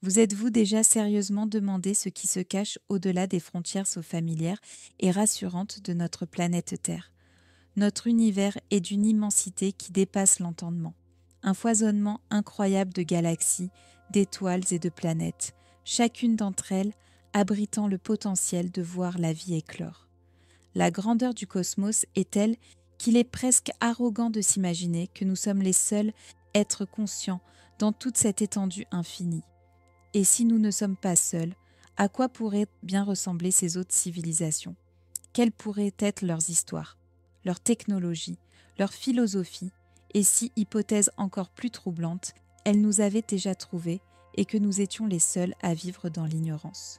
Vous êtes-vous déjà sérieusement demandé ce qui se cache au-delà des frontières familières et rassurantes de notre planète Terre? Notre univers est d'une immensité qui dépasse l'entendement. Un foisonnement incroyable de galaxies, d'étoiles et de planètes, chacune d'entre elles abritant le potentiel de voir la vie éclore. La grandeur du cosmos est telle qu'il est presque arrogant de s'imaginer que nous sommes les seuls êtres conscients dans toute cette étendue infinie. Et si nous ne sommes pas seuls, à quoi pourraient bien ressembler ces autres civilisations? Quelles pourraient être leurs histoires, leurs technologies, leur philosophie, et si, hypothèse encore plus troublante, elles nous avaient déjà trouvés et que nous étions les seuls à vivre dans l'ignorance?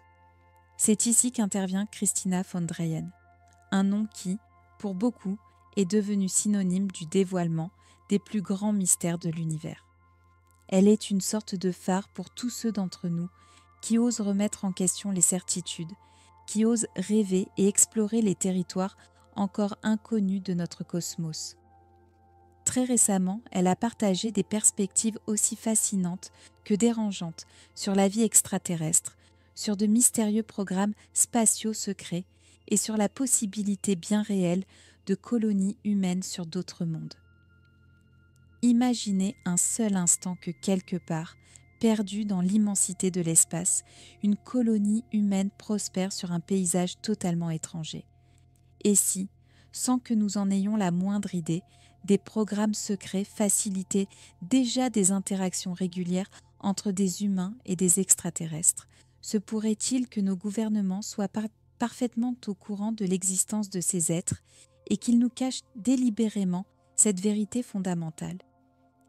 C'est ici qu'intervient Christina von Dreyen, un nom qui, pour beaucoup, est devenu synonyme du dévoilement des plus grands mystères de l'univers. Elle est une sorte de phare pour tous ceux d'entre nous qui osent remettre en question les certitudes, qui osent rêver et explorer les territoires encore inconnus de notre cosmos. Très récemment, elle a partagé des perspectives aussi fascinantes que dérangeantes sur la vie extraterrestre, sur de mystérieux programmes spatiaux secrets et sur la possibilité bien réelle de colonies humaines sur d'autres mondes. Imaginez un seul instant que quelque part, perdue dans l'immensité de l'espace, une colonie humaine prospère sur un paysage totalement étranger. Et si, sans que nous en ayons la moindre idée, des programmes secrets facilitaient déjà des interactions régulières entre des humains et des extraterrestres, se pourrait-il que nos gouvernements soient parfaitement au courant de l'existence de ces êtres et qu'ils nous cachent délibérément cette vérité fondamentale?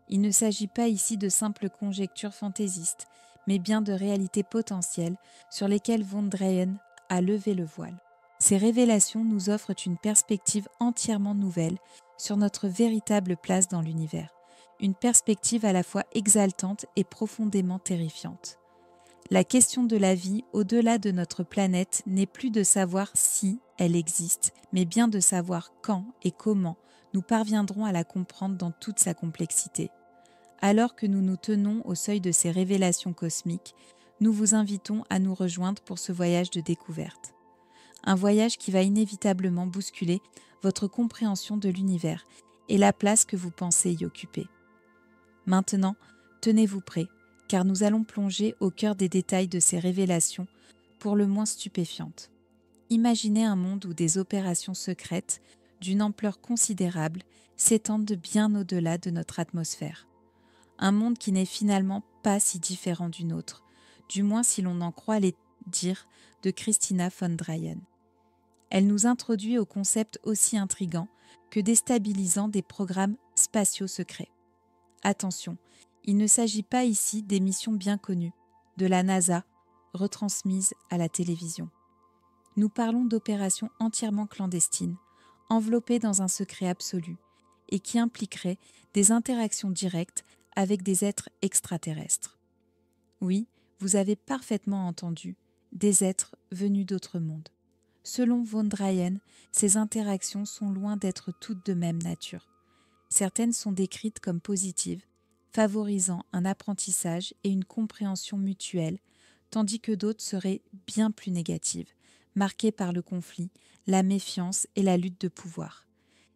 Il ne s'agit pas ici de simples conjectures fantaisistes, mais bien de réalités potentielles sur lesquelles von Dreyen a levé le voile. Ces révélations nous offrent une perspective entièrement nouvelle sur notre véritable place dans l'univers, une perspective à la fois exaltante et profondément terrifiante. La question de la vie au-delà de notre planète n'est plus de savoir si elle existe, mais bien de savoir quand et comment nous parviendrons à la comprendre dans toute sa complexité. Alors que nous nous tenons au seuil de ces révélations cosmiques, nous vous invitons à nous rejoindre pour ce voyage de découverte. Un voyage qui va inévitablement bousculer votre compréhension de l'univers et la place que vous pensez y occuper. Maintenant, tenez-vous prêts, car nous allons plonger au cœur des détails de ces révélations pour le moins stupéfiantes. Imaginez un monde où des opérations secrètes, d'une ampleur considérable, s'étendent bien au-delà de notre atmosphère. Un monde qui n'est finalement pas si différent du nôtre, du moins si l'on en croit les dires de Christina von Dreyen. Elle nous introduit au concept aussi intrigant que déstabilisant des programmes spatiaux secrets. Attention, il ne s'agit pas ici des missions bien connues, de la NASA, retransmises à la télévision. Nous parlons d'opérations entièrement clandestines, enveloppées dans un secret absolu, et qui impliqueraient des interactions directes avec des êtres extraterrestres. Oui, vous avez parfaitement entendu, des êtres venus d'autres mondes. Selon von Dreyen, ces interactions sont loin d'être toutes de même nature. Certaines sont décrites comme positives, favorisant un apprentissage et une compréhension mutuelle, tandis que d'autres seraient bien plus négatives, marquées par le conflit, la méfiance et la lutte de pouvoir.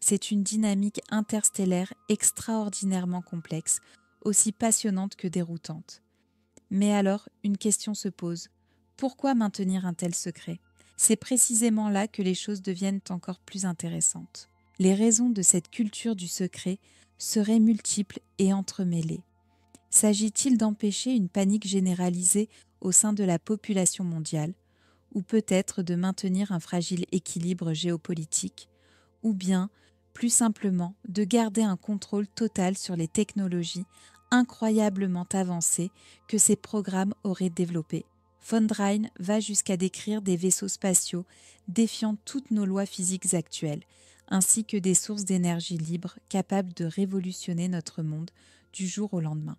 C'est une dynamique interstellaire extraordinairement complexe, aussi passionnante que déroutante. Mais alors, une question se pose. Pourquoi maintenir un tel secret? C'est précisément là que les choses deviennent encore plus intéressantes. Les raisons de cette culture du secret seraient multiples et entremêlées. S'agit-il d'empêcher une panique généralisée au sein de la population mondiale, ou peut-être de maintenir un fragile équilibre géopolitique, ou bien, plus simplement, de garder un contrôle total sur les technologies incroyablement avancées que ces programmes auraient développées? Von Dreyen va jusqu'à décrire des vaisseaux spatiaux défiant toutes nos lois physiques actuelles, ainsi que des sources d'énergie libre capables de révolutionner notre monde du jour au lendemain.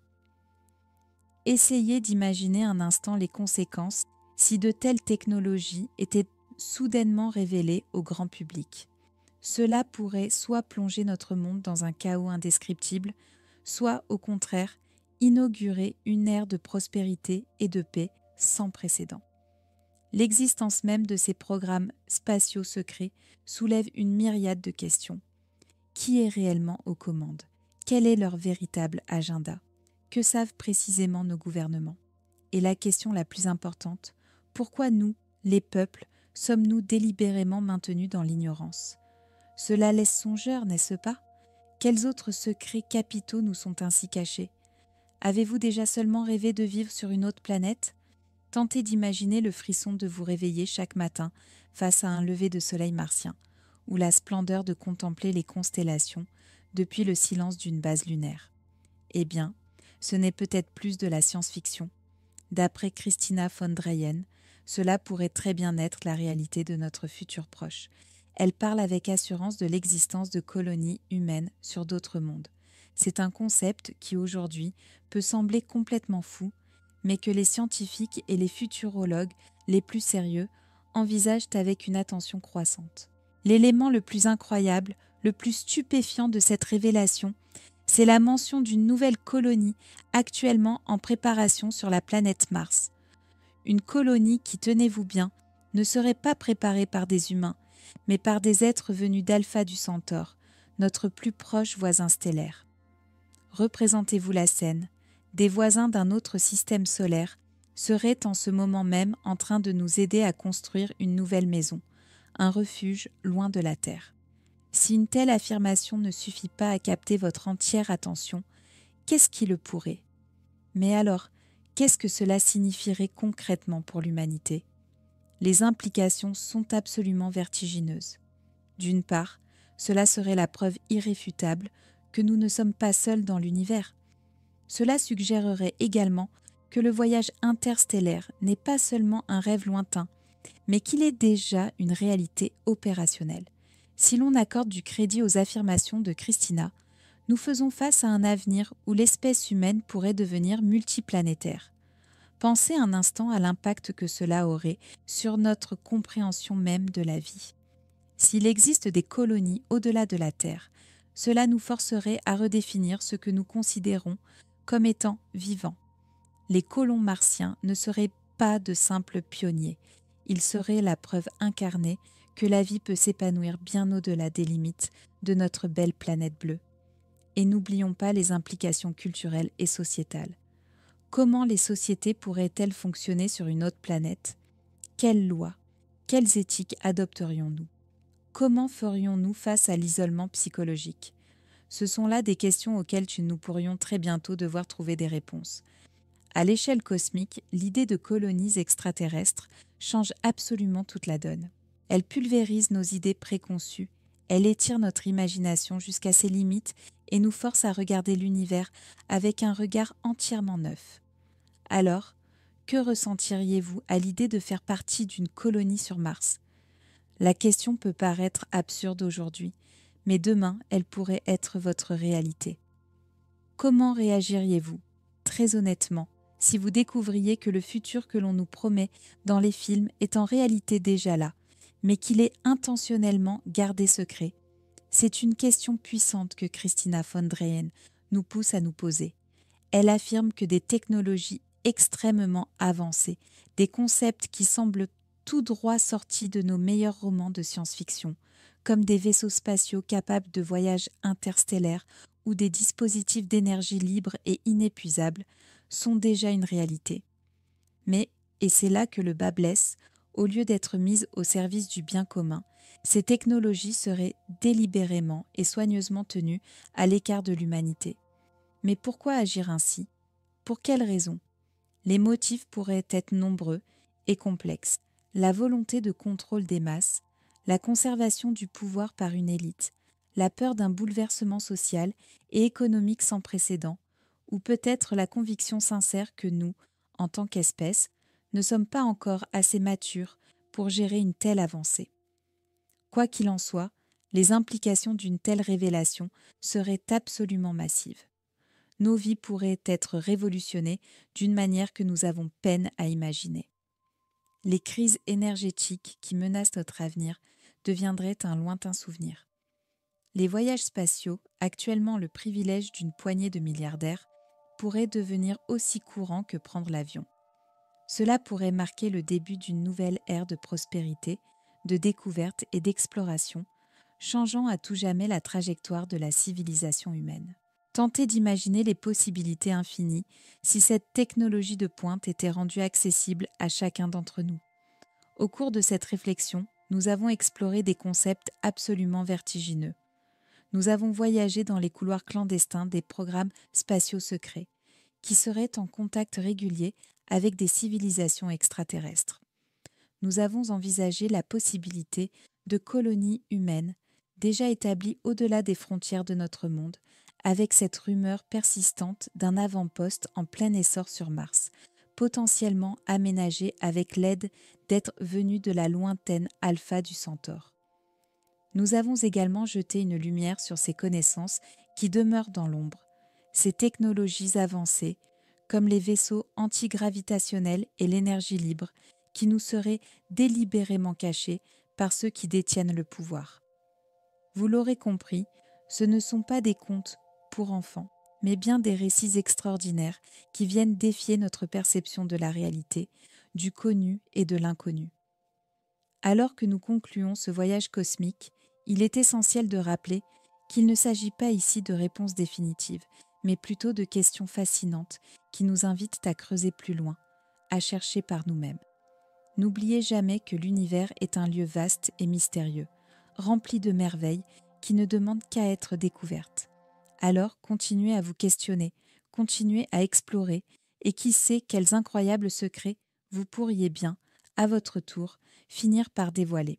Essayez d'imaginer un instant les conséquences si de telles technologies étaient soudainement révélées au grand public. Cela pourrait soit plonger notre monde dans un chaos indescriptible, soit au contraire inaugurer une ère de prospérité et de paix sans précédent. L'existence même de ces programmes spatiaux secrets soulève une myriade de questions. Qui est réellement aux commandes? Quel est leur véritable agenda? Que savent précisément nos gouvernements? Et la question la plus importante, pourquoi nous, les peuples, sommes-nous délibérément maintenus dans l'ignorance? Cela laisse songeur, n'est-ce pas? Quels autres secrets capitaux nous sont ainsi cachés? Avez-vous déjà seulement rêvé de vivre sur une autre planète? Tentez d'imaginer le frisson de vous réveiller chaque matin face à un lever de soleil martien, ou la splendeur de contempler les constellations depuis le silence d'une base lunaire. Eh bien, ce n'est peut-être plus de la science-fiction. D'après Christina von Dreyen, cela pourrait très bien être la réalité de notre futur proche. Elle parle avec assurance de l'existence de colonies humaines sur d'autres mondes. C'est un concept qui aujourd'hui peut sembler complètement fou, mais que les scientifiques et les futurologues les plus sérieux envisagent avec une attention croissante. L'élément le plus incroyable, le plus stupéfiant de cette révélation, c'est la mention d'une nouvelle colonie actuellement en préparation sur la planète Mars. Une colonie qui, tenez-vous bien, ne serait pas préparée par des humains, mais par des êtres venus d'Alpha du Centaure, notre plus proche voisin stellaire. Représentez-vous la scène. Des voisins d'un autre système solaire seraient en ce moment même en train de nous aider à construire une nouvelle maison, un refuge loin de la Terre. Si une telle affirmation ne suffit pas à capter votre entière attention, qu'est-ce qui le pourrait? Mais alors, qu'est-ce que cela signifierait concrètement pour l'humanité? Les implications sont absolument vertigineuses. D'une part, cela serait la preuve irréfutable que nous ne sommes pas seuls dans l'univers. Cela suggérerait également que le voyage interstellaire n'est pas seulement un rêve lointain, mais qu'il est déjà une réalité opérationnelle. Si l'on accorde du crédit aux affirmations de Christina, nous faisons face à un avenir où l'espèce humaine pourrait devenir multiplanétaire. Pensez un instant à l'impact que cela aurait sur notre compréhension même de la vie. S'il existe des colonies au-delà de la Terre, cela nous forcerait à redéfinir ce que nous considérons comme étant vivant. Les colons martiens ne seraient pas de simples pionniers, ils seraient la preuve incarnée que la vie peut s'épanouir bien au-delà des limites de notre belle planète bleue. Et n'oublions pas les implications culturelles et sociétales. Comment les sociétés pourraient-elles fonctionner sur une autre planète? Quelles lois, quelles éthiques adopterions-nous? Comment ferions-nous face à l'isolement psychologique? Ce sont là des questions auxquelles nous pourrions très bientôt devoir trouver des réponses. À l'échelle cosmique, l'idée de colonies extraterrestres change absolument toute la donne. Elle pulvérise nos idées préconçues, elle étire notre imagination jusqu'à ses limites et nous force à regarder l'univers avec un regard entièrement neuf. Alors, que ressentiriez-vous à l'idée de faire partie d'une colonie sur Mars? La question peut paraître absurde aujourd'hui, mais demain, elle pourrait être votre réalité. Comment réagiriez-vous, très honnêtement, si vous découvriez que le futur que l'on nous promet dans les films est en réalité déjà là, mais qu'il est intentionnellement gardé secret? C'est une question puissante que Christina von Dreyen nous pousse à nous poser. Elle affirme que des technologies extrêmement avancées, des concepts qui semblent tout droit sortis de nos meilleurs romans de science-fiction, comme des vaisseaux spatiaux capables de voyages interstellaires ou des dispositifs d'énergie libre et inépuisables, sont déjà une réalité. Mais, et c'est là que le bât blesse, au lieu d'être mises au service du bien commun, ces technologies seraient délibérément et soigneusement tenues à l'écart de l'humanité. Mais pourquoi agir ainsi? Pour quelles raisons? Les motifs pourraient être nombreux et complexes. La volonté de contrôle des masses, la conservation du pouvoir par une élite, la peur d'un bouleversement social et économique sans précédent, ou peut-être la conviction sincère que nous, en tant qu'espèce, ne sommes pas encore assez matures pour gérer une telle avancée. Quoi qu'il en soit, les implications d'une telle révélation seraient absolument massives. Nos vies pourraient être révolutionnées d'une manière que nous avons peine à imaginer. Les crises énergétiques qui menacent notre avenir deviendraient un lointain souvenir. Les voyages spatiaux, actuellement le privilège d'une poignée de milliardaires, pourrait devenir aussi courant que prendre l'avion. Cela pourrait marquer le début d'une nouvelle ère de prospérité, de découverte et d'exploration, changeant à tout jamais la trajectoire de la civilisation humaine. Tentez d'imaginer les possibilités infinies si cette technologie de pointe était rendue accessible à chacun d'entre nous. Au cours de cette réflexion, nous avons exploré des concepts absolument vertigineux. Nous avons voyagé dans les couloirs clandestins des programmes spatiaux secrets, qui seraient en contact régulier avec des civilisations extraterrestres. Nous avons envisagé la possibilité de colonies humaines déjà établies au-delà des frontières de notre monde, avec cette rumeur persistante d'un avant-poste en plein essor sur Mars, potentiellement aménagé avec l'aide d'êtres venus de la lointaine Alpha du Centaure. Nous avons également jeté une lumière sur ces connaissances qui demeurent dans l'ombre, ces technologies avancées, comme les vaisseaux antigravitationnels et l'énergie libre, qui nous seraient délibérément cachés par ceux qui détiennent le pouvoir. Vous l'aurez compris, ce ne sont pas des contes pour enfants, mais bien des récits extraordinaires qui viennent défier notre perception de la réalité, du connu et de l'inconnu. Alors que nous concluons ce voyage cosmique, il est essentiel de rappeler qu'il ne s'agit pas ici de réponses définitives, mais plutôt de questions fascinantes qui nous invitent à creuser plus loin, à chercher par nous-mêmes. N'oubliez jamais que l'univers est un lieu vaste et mystérieux, rempli de merveilles qui ne demandent qu'à être découvertes. Alors continuez à vous questionner, continuez à explorer, et qui sait quels incroyables secrets vous pourriez bien, à votre tour, finir par dévoiler.